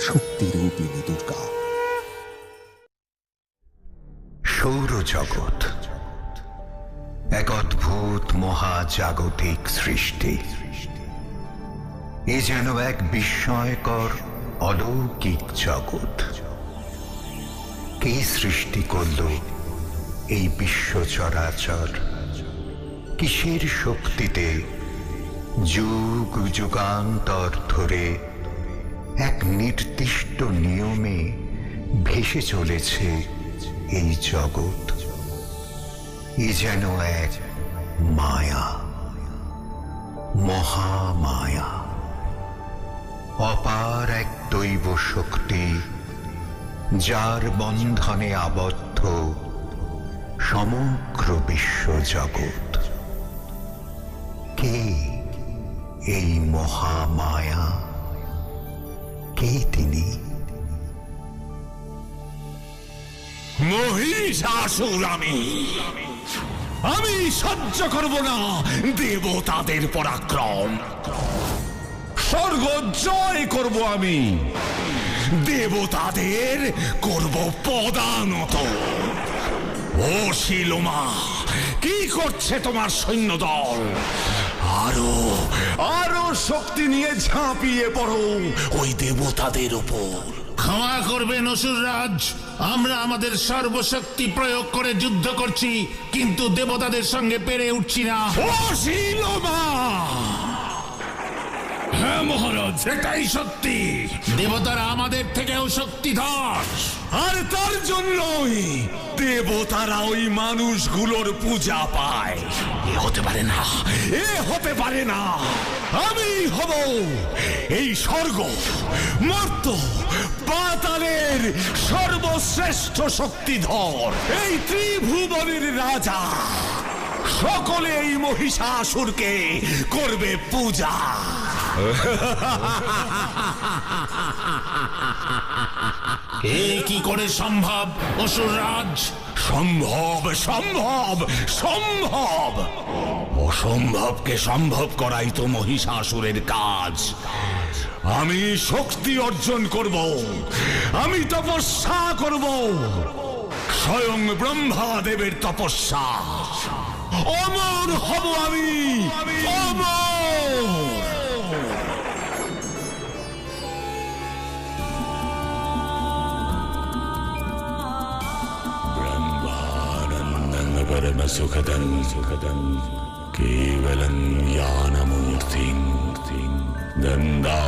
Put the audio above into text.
শক্তিরূপিণী দুর্গা। সৌরজগৎ এক অদ্ভুত মহাজাগতিক সৃষ্টি। এ যেন এক বিস্ময়কর অলৌকিক জগৎ। কে সৃষ্টি করল এই বিশ্ব চরাচর? কিসের শক্তিতে যুগ যুগান্তর ধরে এক নির্দিষ্ট নিয়মে ভেসে চলেছে এই জগৎ? এ যেন এক মায়া, মহামায়া, অপার এক দৈব শক্তি, যার বন্ধনে আবদ্ধ সমগ্র বিশ্ব জগৎ। কে এই মহামায়া? কে তিনি? মহিষাসুর আমি সহ্য করব না দেবতাদের পরাক্রম। স্বর্গ জয় করব আমি, দেবতাদের করব পদানত। ও শিলোমা, কি করছে তোমার সৈন্যদল? আরো আরো শক্তি নিয়ে ঝাঁপিয়ে পড়ো ওই দেবতাদের উপর। ক্ষমা করবেন অসুররাজ, আমরা আমাদের সর্বশক্তি প্রয়োগ করে যুদ্ধ করছি, কিন্তু দেবতাদের সঙ্গে পেরে উঠছি না। ও শিলোমা! হ্যাঁ মহারাজ, এটাই সত্যি। দেবতারা আমাদের থেকেও শক্তিধর, আর তার জন্যই দেবতারা ওই মানুষগুলোর পূজা পায়। এ হতে পারে না, এ হতে পারে না। আমি হব এই স্বর্গ, মর্ত, পাতালের সর্বশ্রেষ্ঠ শক্তিধর, এই ত্রিভুবনের রাজা। সকলে এই মহিষাসুরকে করবে পূজা। এ কি করে সম্ভব অসুররাজ? সম্ভব, সম্ভব, সম্ভব। অসম্ভবকে সম্ভব করাই তো মহিষাসুরের কাজ। আমি শক্তি অর্জন করব, আমি তপস্যা করব, স্বয়ং ব্রহ্মাদেবের তপস্যা। অমর হব আমি, অমর। परमसुखदं केवलं ज्ञानमूर्तिं गन्धा